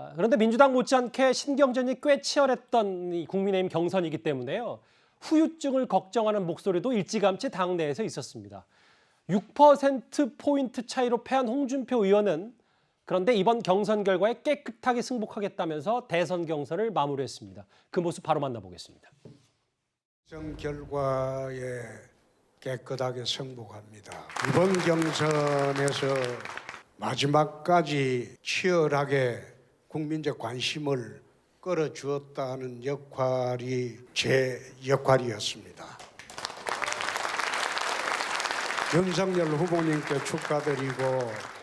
자, 그런데 민주당 못지않게 신경전이 꽤 치열했던 이 국민의힘 경선이기 때문에요. 후유증을 걱정하는 목소리도 일찌감치 당내에서 있었습니다. 6%포인트 차이로 패한 홍준표 의원은 그런데 이번 경선 결과에 깨끗하게 승복하겠다면서 대선 경선을 마무리했습니다. 그 모습 바로 만나보겠습니다. 경선 결과에 깨끗하게 승복합니다. 이번 경선에서 마지막까지 치열하게 국민적 관심을 끌어주었다는 역할이 제 역할이었습니다. 윤석열 후보님께 축하드리고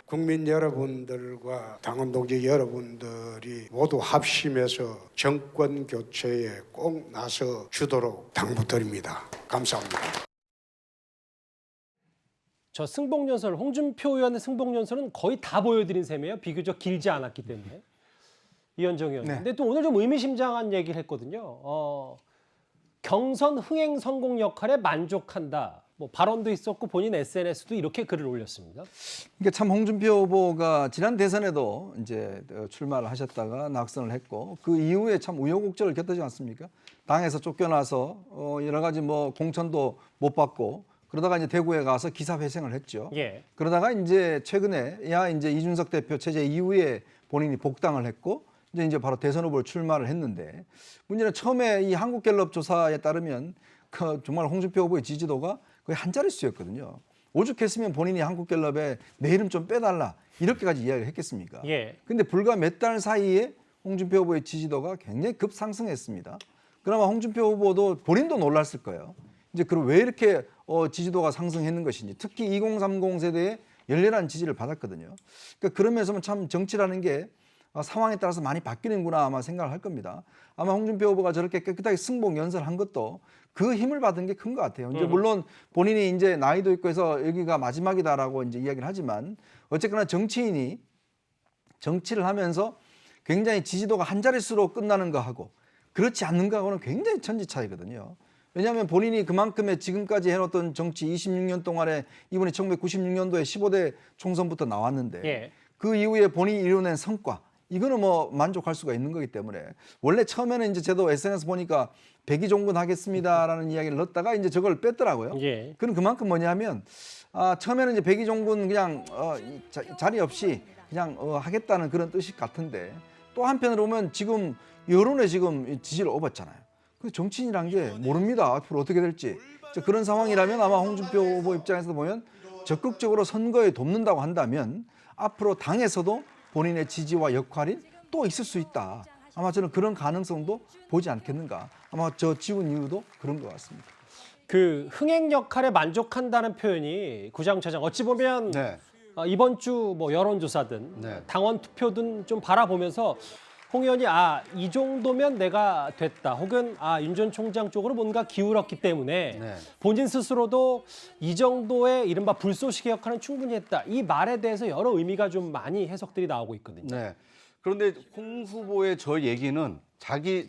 국민 여러분들과 당원 동지 여러분들이 모두 합심해서 정권 교체에 꼭 나서 주도록 당부드립니다. 감사합니다. 저 승복연설, 홍준표 의원의 승복연설은 거의 다 보여드린 셈이에요. 비교적 길지 않았기 때문에. 이현정 의원. 네. 근데 또 오늘 좀 의미심장한 얘기를 했거든요. 경선 흥행 성공 역할에 만족한다. 뭐 발언도 있었고 본인 SNS도 이렇게 글을 올렸습니다. 이게 참 홍준표 후보가 지난 대선에도 이제 출마를 하셨다가 낙선을 했고 그 이후에 참 우여곡절을 겪었지 않습니까? 당에서 쫓겨나서 여러 가지 뭐 공천도 못 받고 그러다가 이제 대구에 가서 기사회생을 했죠. 예. 그러다가 이제 최근에 이제 이준석 대표 체제 이후에 본인이 복당을 했고 이제 바로 대선 후보를 출마를 했는데 문제는 처음에 이 한국갤럽 조사에 따르면 정말 홍준표 후보의 지지도가 거의 한 자릿수였거든요. 오죽했으면 본인이 한국갤럽에 내 이름 좀 빼달라 이렇게까지 이야기를 했겠습니까? 예. 근데 불과 몇 달 사이에 홍준표 후보의 지지도가 굉장히 급상승했습니다. 그나마 홍준표 후보도 본인도 놀랐을 거예요. 이제 그럼 왜 이렇게 지지도가 상승했는 것인지, 특히 2030 세대의 열렬한 지지를 받았거든요. 그러니까 그러면서 참 정치라는 게 상황에 따라서 많이 바뀌는구나 아마 생각을 할 겁니다. 아마 홍준표 후보가 저렇게 깨끗하게 승복 연설한 것도 그 힘을 받은 게 큰 것 같아요. 이제 물론 본인이 이제 나이도 있고 해서 여기가 마지막이다라고 이제 이야기를 하지만 어쨌거나 정치인이 정치를 하면서 굉장히 지지도가 한 자릿수로 끝나는 거하고 그렇지 않는 거하고는 굉장히 천지 차이거든요. 왜냐하면 본인이 그만큼의 지금까지 해놓던 정치 26년 동안에 이번에 1996년도에 15대 총선부터 나왔는데 예. 그 이후에 본인이 이뤄낸 성과 이거는 뭐 만족할 수가 있는 거기 때문에 원래 처음에는 이제 저도 SNS 보니까 백의종군 하겠습니다라는 이야기를 넣었다가 이제 저걸 뺐더라고요. 예. 그건 그만큼 뭐냐면 처음에는 이제 백의종군 그냥 자리 없이 그냥 하겠다는 그런 뜻이 같은데 또 한편으로 보면 지금 여론에 지금 지지를 얻었잖아요. 그 정치인이란 게 모릅니다. 앞으로 어떻게 될지. 그런 상황이라면 아마 홍준표 후보 입장에서 보면 적극적으로 선거에 돕는다고 한다면 앞으로 당에서도 본인의 지지와 역할이 또 있을 수 있다. 아마 저는 그런 가능성도 보지 않겠는가. 아마 저 지운 이유도 그런 것 같습니다. 그 흥행 역할에 만족한다는 표현이 구장차장 어찌 보면 네. 이번 주 뭐 여론조사든 네. 당원 투표든 좀 바라보면서 홍 의원이 이 정도면 내가 됐다. 혹은 윤 전 총장 쪽으로 뭔가 기울었기 때문에 네. 본인 스스로도 이 정도의 이른바 불쏘시개 역할은 충분히 했다. 이 말에 대해서 여러 의미가 좀 많이 해석들이 나오고 있거든요. 네. 그런데 홍 후보의 저 얘기는 자기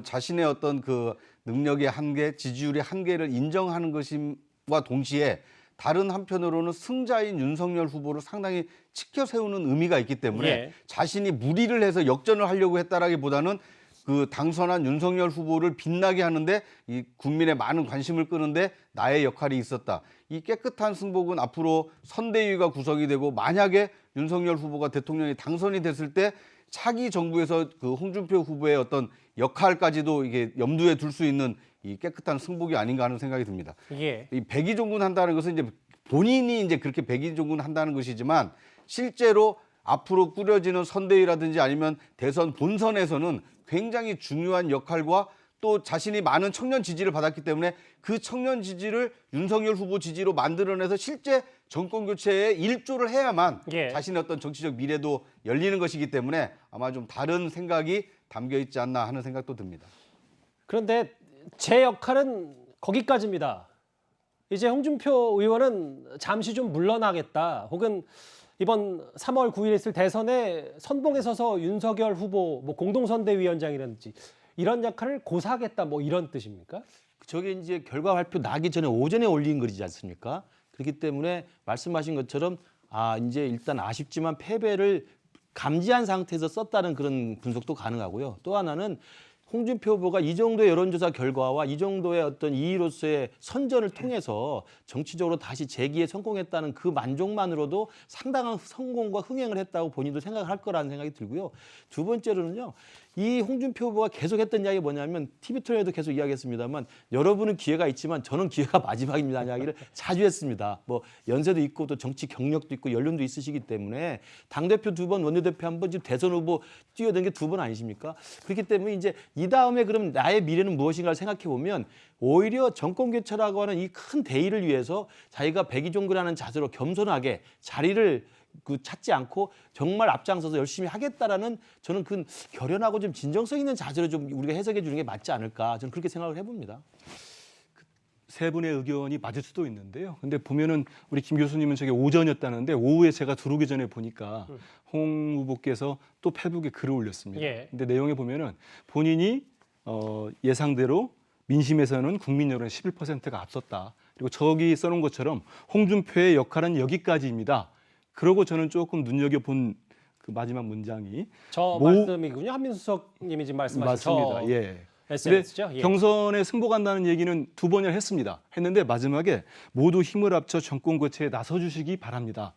자신의 어떤 그 능력의 한계, 지지율의 한계를 인정하는 것과 동시에 다른 한편으로는 승자인 윤석열 후보를 상당히 치켜 세우는 의미가 있기 때문에 예. 자신이 무리를 해서 역전을 하려고 했다라기보다는 그 당선한 윤석열 후보를 빛나게 하는데 이 국민의 많은 관심을 끄는데 나의 역할이 있었다. 이 깨끗한 승복은 앞으로 선대위가 구성이 되고 만약에 윤석열 후보가 대통령이 당선이 됐을 때 차기 정부에서 그 홍준표 후보의 어떤 역할까지도 이게 염두에 둘 수 있는 이 깨끗한 승복이 아닌가 하는 생각이 듭니다. 예. 이 백의종군 한다는 것은 이제 본인이 이제 그렇게 백의종군 한다는 것이지만 실제로 앞으로 꾸려지는 선대위라든지 아니면 대선 본선에서는 굉장히 중요한 역할과 또 자신이 많은 청년 지지를 받았기 때문에 그 청년 지지를 윤석열 후보 지지로 만들어내서 실제 정권 교체에 일조를 해야만 예. 자신의 어떤 정치적 미래도 열리는 것이기 때문에 아마 좀 다른 생각이 담겨 있지 않나 하는 생각도 듭니다. 그런데 제 역할은 거기까지입니다. 이제 홍준표 의원은 잠시 좀 물러나겠다. 혹은 이번 3월 9일에 있을 대선에 선봉에 서서 윤석열 후보 공동선대위원장이라든지 이런 역할을 고사하겠다 이런 뜻입니까? 저게 이제 결과 발표 나기 전에 오전에 올린 글이지 않습니까? 그렇기 때문에 말씀하신 것처럼 이제 일단 아쉽지만 패배를 감지한 상태에서 썼다는 그런 분석도 가능하고요. 또 하나는 홍준표 후보가 이 정도의 여론조사 결과와 이 정도의 어떤 이의로서의 선전을 통해서 정치적으로 다시 재기에 성공했다는 그 만족만으로도 상당한 성공과 흥행을 했다고 본인도 생각을 할 거라는 생각이 들고요. 두 번째로는요. 이 홍준표 후보가 계속 했던 이야기가 뭐냐면 TV 토론에도 계속 이야기했습니다만 여러분은 기회가 있지만 저는 기회가 마지막입니다 이야기를 자주 했습니다. 뭐 연세도 있고 또 정치 경력도 있고 연륜도 있으시기 때문에 당대표 2번, 원내대표 1번, 지금 대선 후보 뛰어든 게 2번 아니십니까? 그렇기 때문에 이제 이 다음에 그럼 나의 미래는 무엇인가를 생각해 보면 오히려 정권 교체라고 하는 이 큰 대의를 위해서 자기가 백의종군하는 자세로 겸손하게 자리를 찾지 않고 정말 앞장서서 열심히 하겠다라는 저는 그 결연하고 좀 진정성 있는 자세로 좀 우리가 해석해 주는 게 맞지 않을까 저는 그렇게 생각을 해봅니다. 세 분의 의견이 맞을 수도 있는데요. 근데 보면은 우리 김 교수님은 저게 오전이었다는데 오후에 제가 들어오기 전에 보니까 홍 후보께서 또 페북에 글을 올렸습니다. 예. 근데 내용에 보면은 본인이 예상대로 민심에서는 국민 여론 11%가 앞섰다. 그리고 저기 써놓은 것처럼 홍준표의 역할은 여기까지입니다. 그러고 저는 조금 눈여겨본 그 마지막 문장이 저 말씀이군요. 한민수 수석님이 지금 말씀하신 맞습니다. 저 예. SNS죠. 근데 경선에 승복한다는 얘기는 2번이나 했는데 마지막에 모두 힘을 합쳐 정권 교체에 나서주시기 바랍니다.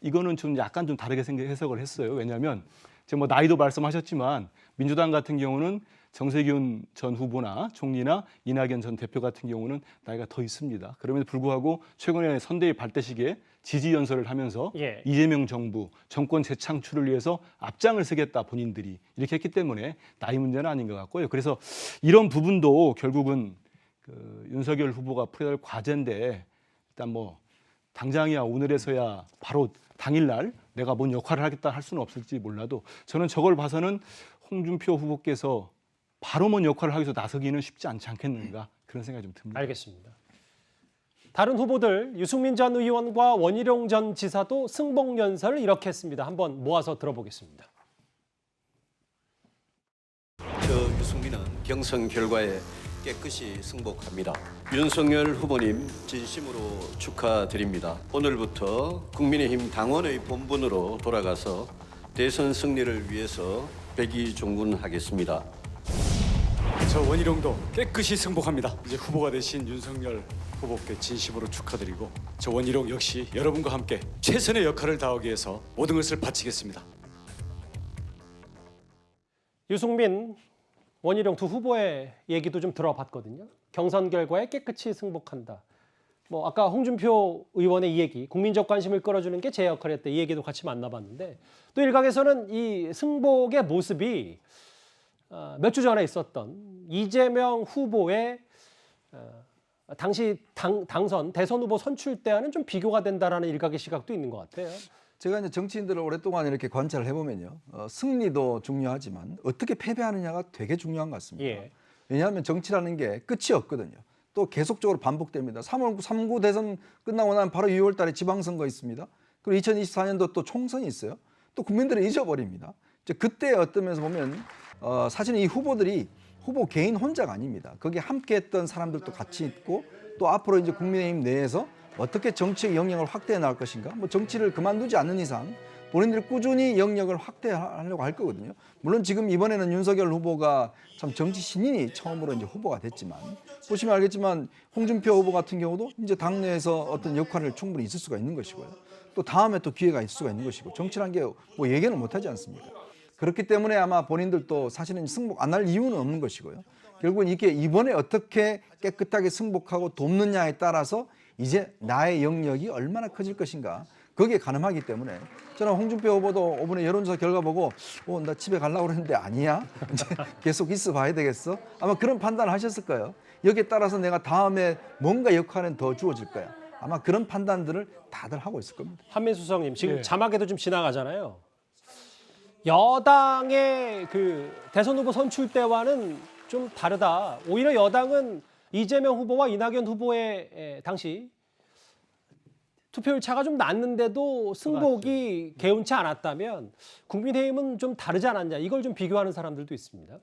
이거는 좀 약간 좀 다르게 해석을 했어요. 왜냐하면 지금 뭐 나이도 말씀하셨지만 민주당 같은 경우는 정세균 전 후보나 총리나 이낙연 전 대표 같은 경우는 나이가 더 있습니다. 그럼에도 불구하고 최근에 선대위 발대식에 지지 연설을 하면서 예. 이재명 정부 정권 재창출을 위해서 앞장을 서겠다 본인들이 이렇게 했기 때문에 나이 문제는 아닌 것 같고요. 그래서 이런 부분도 결국은 그 윤석열 후보가 풀어야 할 과제인데 일단 뭐 당장이야 오늘에서야 바로 당일날 내가 뭔 역할을 하겠다 할 수는 없을지 몰라도 저는 저걸 봐서는 홍준표 후보께서 바로 뭔 역할을 하기 위해서 나서기는 쉽지 않지 않겠는가 그런 생각이 좀 듭니다. 알겠습니다. 다른 후보들 유승민 전 의원과 원희룡 전 지사도 승복 연설을 이렇게 했습니다. 한번 모아서 들어보겠습니다. 저 유승민은 경선 결과에 깨끗이 승복합니다. 윤석열 후보님 진심으로 축하드립니다. 오늘부터 국민의힘 당원의 본분으로 돌아가서 대선 승리를 위해서 백의종군하겠습니다. 저 원희룡도 깨끗이 승복합니다. 이제 후보가 되신 윤석열 후보께 진심으로 축하드리고 저 원희룡 역시 여러분과 함께 최선의 역할을 다하기 위해서 모든 것을 바치겠습니다. 유승민, 원희룡 두 후보의 얘기도 좀 들어봤거든요. 경선 결과에 깨끗이 승복한다. 뭐 아까 홍준표 의원의 이 얘기, 국민적 관심을 끌어주는 게 제 역할이었다. 이 얘기도 같이 만나봤는데 또 일각에서는 이 승복의 모습이 몇 주 전에 있었던 이재명 후보의 당시 당선 대선 후보 선출 때와는 좀 비교가 된다라는 일각의 시각도 있는 것 같아요. 제가 이제 정치인들을 오랫동안 이렇게 관찰을 해보면요, 승리도 중요하지만 어떻게 패배하느냐가 되게 중요한 것 같습니다. 예. 왜냐하면 정치라는 게 끝이 없거든요. 또 계속적으로 반복됩니다. 3구 대선 끝나고 나면 바로 6월 달에 지방선거 있습니다. 그리고 2024년도 또 총선이 있어요. 또 국민들은 잊어버립니다. 이제 그때 어떤 면에서 보면 사실은 이 후보들이 후보 개인 혼자가 아닙니다. 거기에 함께했던 사람들도 같이 있고 또 앞으로 이제 국민의힘 내에서 어떻게 정치의 영역을 확대해 나갈 것인가. 뭐 정치를 그만두지 않는 이상 본인들이 꾸준히 영역을 확대하려고 할 거거든요. 물론 지금 이번에는 윤석열 후보가 참 정치 신인이 처음으로 이제 후보가 됐지만 보시면 알겠지만 홍준표 후보 같은 경우도 이제 당내에서 어떤 역할을 충분히 있을 수가 있는 것이고요. 또 다음에 또 기회가 있을 수가 있는 것이고 정치라는 게 뭐 예견을 못하지 않습니까? 그렇기 때문에 아마 본인들도 사실은 승복 안 할 이유는 없는 것이고요. 결국은 이게 이번에 어떻게 깨끗하게 승복하고 돕느냐에 따라서 이제 나의 영역이 얼마나 커질 것인가 거기에 가늠하기 때문에 저는 홍준표 후보도 이번에 여론조사 결과 보고 나 집에 가려고 그랬는데 아니야? 이제 계속 있어 봐야 되겠어? 아마 그런 판단을 하셨을 거예요. 여기에 따라서 내가 다음에 뭔가 역할은 더 주어질 거야. 아마 그런 판단들을 다들 하고 있을 겁니다. 한민수 수석님, 지금 자막에도 좀 지나가잖아요. 여당의 그 대선 후보 선출 때와는 좀 다르다. 오히려 여당은 이재명 후보와 이낙연 후보의 당시 투표율 차가 좀 났는데도 승복이 개운치 않았다면 국민의힘은 좀 다르지 않았냐. 이걸 좀 비교하는 사람들도 있습니다.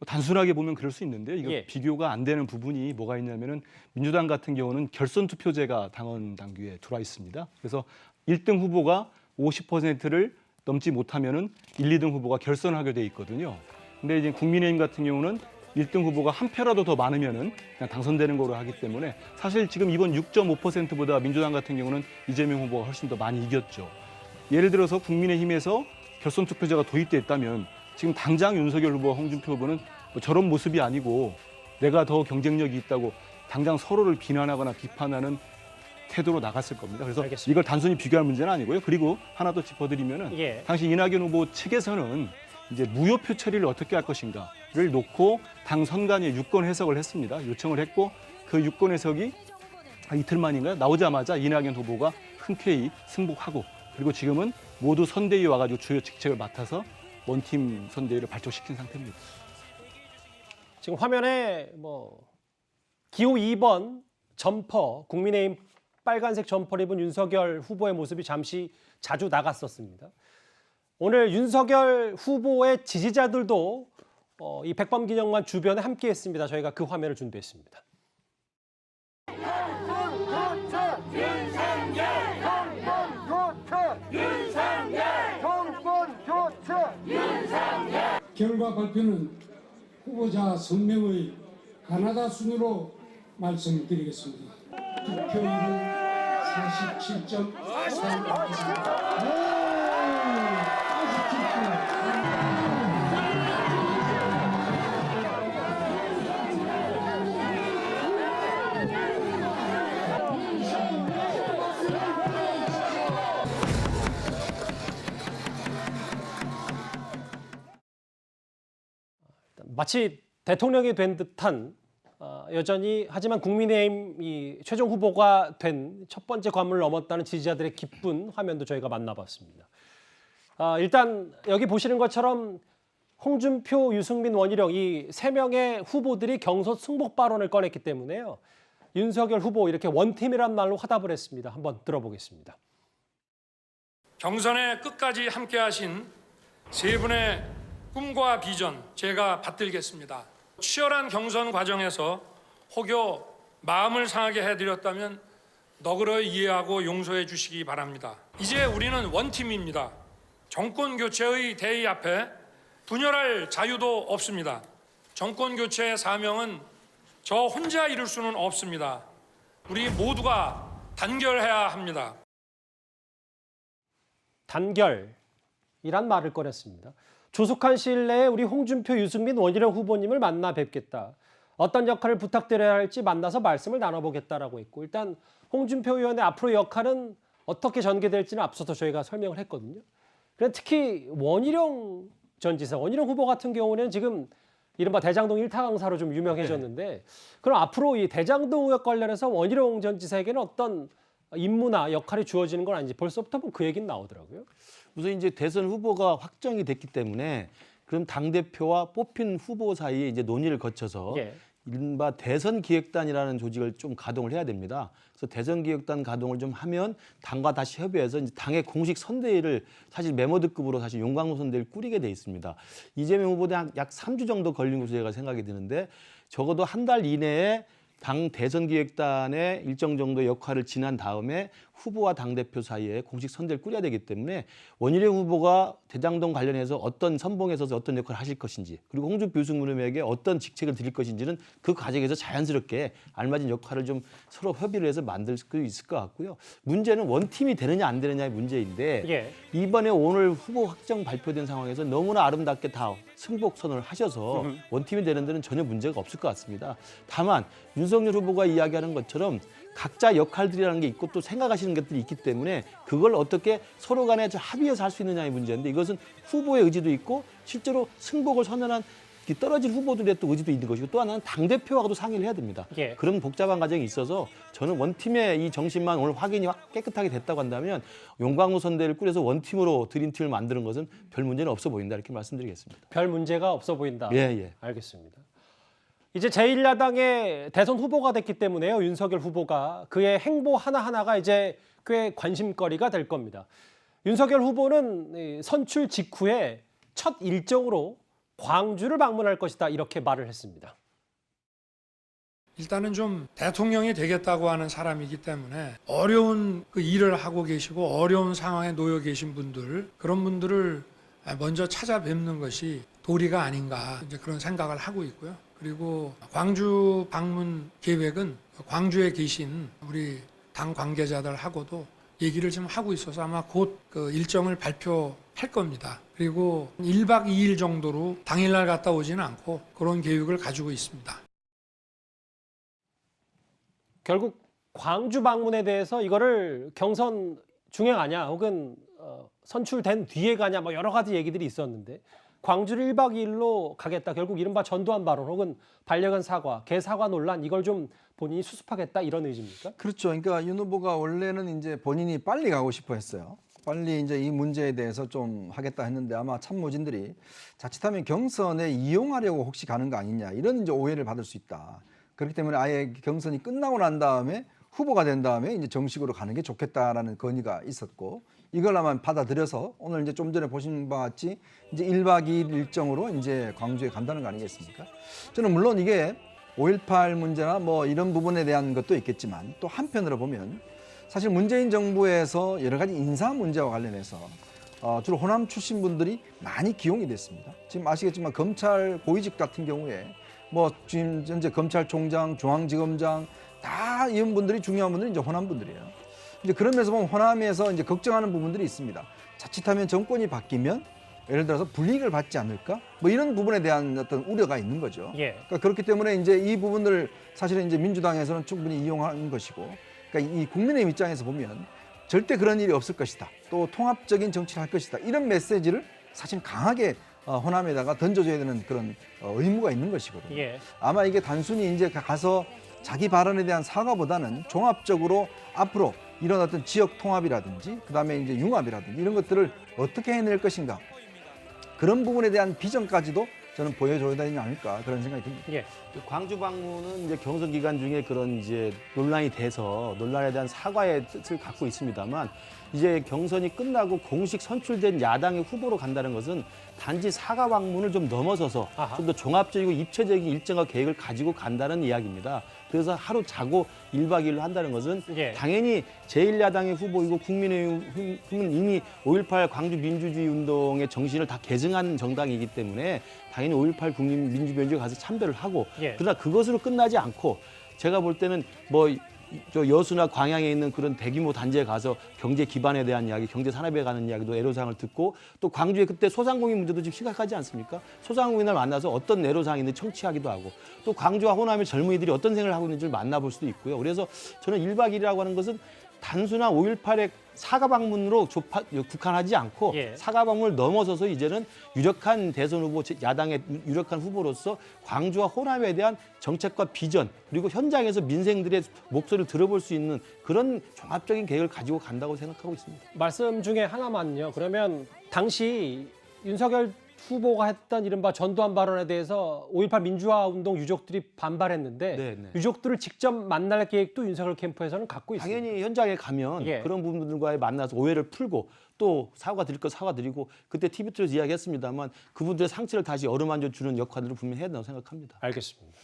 단순하게 보면 그럴 수 있는데요. 이거 예. 비교가 안 되는 부분이 뭐가 있냐면은 민주당 같은 경우는 결선 투표제가 당원 당규에 들어와 있습니다. 그래서 1등 후보가 50%를 넘지 못하면은 1, 2등 후보가 결선하게 돼 있거든요. 근데 이제 국민의힘 같은 경우는 1등 후보가 한 표라도 더 많으면은 그냥 당선되는 거로 하기 때문에 사실 지금 이번 6.5%보다 민주당 같은 경우는 이재명 후보가 훨씬 더 많이 이겼죠. 예를 들어서 국민의힘에서 결선 투표제가 도입됐다면 지금 당장 윤석열 후보와 홍준표 후보는 뭐 저런 모습이 아니고 내가 더 경쟁력이 있다고 당장 서로를 비난하거나 비판하는 태도로 나갔을 겁니다. 그래서 알겠습니다. 이걸 단순히 비교할 문제는 아니고요. 그리고 하나 더 짚어드리면은 예. 당시 이낙연 후보 측에서는 이제 무효표 처리를 어떻게 할 것인가를 놓고 당 선관위에 유권 해석을 했습니다. 요청을 했고 그 유권 해석이 이틀 만인가요? 나오자마자 이낙연 후보가 흔쾌히 승복하고 그리고 지금은 모두 선대위 와가지고 주요 직책을 맡아서 원팀 선대위를 발족시킨 상태입니다. 지금 화면에 기호 2번 점퍼, 국민의힘 빨간색 점퍼를 입은 윤석열 후보의 모습이 잠시 자주 나갔었습니다. 오늘 윤석열 후보의 지지자들도 이 백범기념관 주변에 함께했습니다. 저희가 그 화면을 준비했습니다. 결과 발표는 후보자 성명의 가나다 순으로 말씀드리겠습니다. 득표율은 47.4%. 마치 대통령이 된 듯한 여전히 하지만 국민의힘 이 최종 후보가 된 첫 번째 관문을 넘었다는 지지자들의 기쁜 화면도 저희가 만나봤습니다. 일단 여기 보시는 것처럼 홍준표, 유승민, 원희룡 이 세 명의 후보들이 경선 승복 발언을 꺼냈기 때문에요. 윤석열 후보 이렇게 원팀이란 말로 화답을 했습니다. 한번 들어보겠습니다. 경선에 끝까지 함께하신 세 분의 꿈과 비전 제가 받들겠습니다. 치열한 경선 과정에서 혹여 마음을 상하게 해드렸다면 너그러이 이해하고 용서해 주시기 바랍니다. 이제 우리는 원팀입니다. 정권 교체의 대의 앞에 분열할 자유도 없습니다. 정권 교체의 사명은 저 혼자 이룰 수는 없습니다. 우리 모두가 단결해야 합니다. 단결이란 말을 꺼냈습니다. 조속한 시일 내에 우리 홍준표, 유승민, 원희룡 후보님을 만나 뵙겠다. 어떤 역할을 부탁드려야 할지 만나서 말씀을 나눠보겠다라고 했고 일단 홍준표 의원의 앞으로의 역할은 어떻게 전개될지는 앞서서 저희가 설명을 했거든요. 그런데 특히 원희룡 전 지사, 원희룡 후보 같은 경우는 지금 이른바 대장동 1타 강사로 좀 유명해졌는데 그럼 앞으로 이 대장동 의혹 관련해서 원희룡 전 지사에게는 어떤 임무나 역할이 주어지는 건 아닌지 벌써부터 그 얘기는 나오더라고요. 우선 이제 대선 후보가 확정이 됐기 때문에 그럼 당대표와 뽑힌 후보 사이에 이제 논의를 거쳐서 예. 이른바 대선 기획단이라는 조직을 좀 가동을 해야 됩니다. 그래서 대선 기획단 가동을 좀 하면 당과 다시 협의해서 이제 당의 공식 선대위를 사실 메모드급으로 사실 용광로 선대위를 꾸리게 돼 있습니다. 이재명 후보도 약 3주 정도 걸린 것으로 제가 생각이 드는데 적어도 한 달 이내에 당 대선 기획단의 일정 정도의 역할을 지난 다음에 후보와 당대표 사이에 공식 선대를 꾸려야 되기 때문에 원희룡 후보가 대장동 관련해서 어떤 선봉에 서서 어떤 역할을 하실 것인지 그리고 홍준표 유승민에게 어떤 직책을 드릴 것인지는 그 과정에서 자연스럽게 알맞은 역할을 좀 서로 협의를 해서 만들 수 있을 것 같고요. 문제는 원팀이 되느냐 안 되느냐의 문제인데 예. 이번에 오늘 후보 확정 발표된 상황에서 너무나 아름답게 다 승복 선언을 하셔서 원팀이 되는 데는 전혀 문제가 없을 것 같습니다. 다만 윤석열 후보가 이야기하는 것처럼 각자 역할들이라는 게 있고 또 생각하시는 것들이 있기 때문에 그걸 어떻게 서로 간에 합의해서 할 수 있느냐의 문제인데 이것은 후보의 의지도 있고 실제로 승복을 선언한 떨어질 후보들의 또 의지도 있는 것이고 또 하나는 당대표하고도 상의를 해야 됩니다. 예. 그런 복잡한 과정이 있어서 저는 원팀의 이 정신만 오늘 확인이 깨끗하게 됐다고 한다면 용광로 선대를 꾸려서 원팀으로 드림팀을 만드는 것은 별 문제는 없어 보인다 이렇게 말씀드리겠습니다. 별 문제가 없어 보인다. 예. 알겠습니다. 이제 제1야당의 대선 후보가 됐기 때문에요. 윤석열 후보가 그의 행보 하나하나가 이제 꽤 관심거리가 될 겁니다. 윤석열 후보는 선출 직후에 첫 일정으로 광주를 방문할 것이다 이렇게 말을 했습니다. 일단은 좀 대통령이 되겠다고 하는 사람이기 때문에 어려운 그 일을 하고 계시고 어려운 상황에 놓여 계신 분들, 그런 분들을 먼저 찾아뵙는 것이 도리가 아닌가 이제 그런 생각을 하고 있고요. 그리고 광주 방문 계획은 광주에 계신 우리 당 관계자들하고도 얘기를 좀 하고 있어서 아마 곧 그 일정을 발표할 겁니다. 그리고 1박 2일 정도로 당일날 갔다 오지는 않고 그런 계획을 가지고 있습니다. 결국 광주 방문에 대해서 이거를 경선 중에 가냐 혹은 선출된 뒤에 가냐 뭐 여러 가지 얘기들이 있었는데 광주를 1박 2일로 가겠다. 결국 이른바 전두환 발언 혹은 반려견 사과, 개 사과 논란 이걸 좀 본인이 수습하겠다 이런 의지입니까? 그렇죠. 그러니까 윤 후보가 원래는 이제 본인이 빨리 가고 싶어 했어요. 빨리 이제 이 문제에 대해서 좀 하겠다 했는데 아마 참모진들이 자칫하면 경선에 이용하려고 혹시 가는 거 아니냐 이런 이제 오해를 받을 수 있다. 그렇기 때문에 아예 경선이 끝나고 난 다음에 후보가 된 다음에 이제 정식으로 가는 게 좋겠다라는 건의가 있었고 이걸 아마 받아들여서 오늘 이제 좀 전에 보신 바와 같이 이제 1박 2일 일정으로 이제 광주에 간다는 거 아니겠습니까? 저는 물론 이게 5.18 문제나 뭐 이런 부분에 대한 것도 있겠지만 또 한편으로 보면 사실 문재인 정부에서 여러 가지 인사 문제와 관련해서 주로 호남 출신 분들이 많이 기용이 됐습니다. 지금 아시겠지만 검찰 고위직 같은 경우에 뭐 지금 현재 검찰총장, 중앙지검장 다 이런 분들이 중요한 분들이 이제 호남 분들이에요. 이제 그런 면에서 보면 호남에서 이제 걱정하는 부분들이 있습니다. 자칫하면 정권이 바뀌면 예를 들어서 불이익을 받지 않을까? 뭐 이런 부분에 대한 어떤 우려가 있는 거죠. 예. 그러니까 그렇기 때문에 이제 이 부분을 사실은 이제 민주당에서는 충분히 이용하는 것이고, 그러니까 이 국민의힘 입장에서 보면 절대 그런 일이 없을 것이다. 또 통합적인 정치를 할 것이다. 이런 메시지를 사실 강하게 호남에다가 던져줘야 되는 그런 의무가 있는 것이거든요. 예. 아마 이게 단순히 이제 가서 자기 발언에 대한 사과보다는 종합적으로 앞으로 이런 어떤 지역 통합이라든지 그다음에 이제 융합이라든지 이런 것들을 어떻게 해낼 것인가 그런 부분에 대한 비전까지도 저는 보여줘야 되지 않을까 그런 생각이 듭니다. 예. 광주 방문은 이제 경선 기간 중에 그런 이제 논란이 돼서 논란에 대한 사과의 뜻을 갖고 있습니다만 이제 경선이 끝나고 공식 선출된 야당의 후보로 간다는 것은 단지 사과 방문을 좀 넘어서서 좀 더 종합적이고 입체적인 일정과 계획을 가지고 간다는 이야기입니다. 그래서 하루 자고 1박 2일로 한다는 것은 예. 당연히 제1야당의 후보이고 국민의힘은 이미 5.18 광주 민주주의 운동의 정신을 다 계승한 정당이기 때문에 당연히 5.18 국민 민주변주에 가서 참배를 하고 예. 그러나 그것으로 끝나지 않고 제가 볼 때는 뭐 저 여수나 광양에 있는 그런 대규모 단지에 가서 경제 기반에 대한 이야기, 경제 산업에 관한 이야기도 애로사항을 듣고 또 광주에 그때 소상공인 문제도 좀 심각하지 않습니까? 소상공인을 만나서 어떤 애로사항이 있는지 청취하기도 하고 또 광주와 호남의 젊은이들이 어떤 생각을 하고 있는지를 만나볼 수도 있고요. 그래서 저는 1박 2일이라고 하는 것은 단순한 5.18의 사과 방문으로 국한하지 않고 예. 사과 방문을 넘어서서 이제는 유력한 대선 후보, 야당의 유력한 후보로서 광주와 호남에 대한 정책과 비전 그리고 현장에서 민생들의 목소리를 들어볼 수 있는 그런 종합적인 계획을 가지고 간다고 생각하고 있습니다. 말씀 중에 하나만요. 그러면 당시 윤석열 후보가 했던 이른바 전두환 발언에 대해서 5.18 민주화 운동 유족들이 반발했는데 네, 네. 유족들을 직접 만날 계획도 윤석열 캠프에서는 갖고 있습니다. 당연히 현장에 가면 예. 그런 부분들과의 만나서 오해를 풀고 또 사과드릴 거 사과드리고 그때 TV 틀어서 이야기했습니다만 그분들의 상처를 다시 어루만져 주는 역할을 분명히 해야 된다고 생각합니다. 알겠습니다.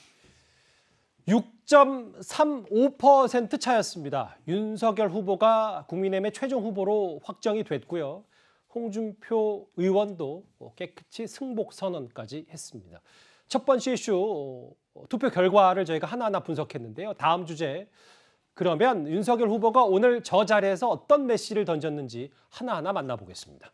6.35% 차였습니다. 윤석열 후보가 국민의힘의 최종 후보로 확정이 됐고요. 홍준표 의원도 깨끗이 승복 선언까지 했습니다. 첫 번째 이슈 투표 결과를 저희가 하나하나 분석했는데요. 다음 주제 그러면 윤석열 후보가 오늘 저 자리에서 어떤 메시지를 던졌는지 하나하나 만나보겠습니다.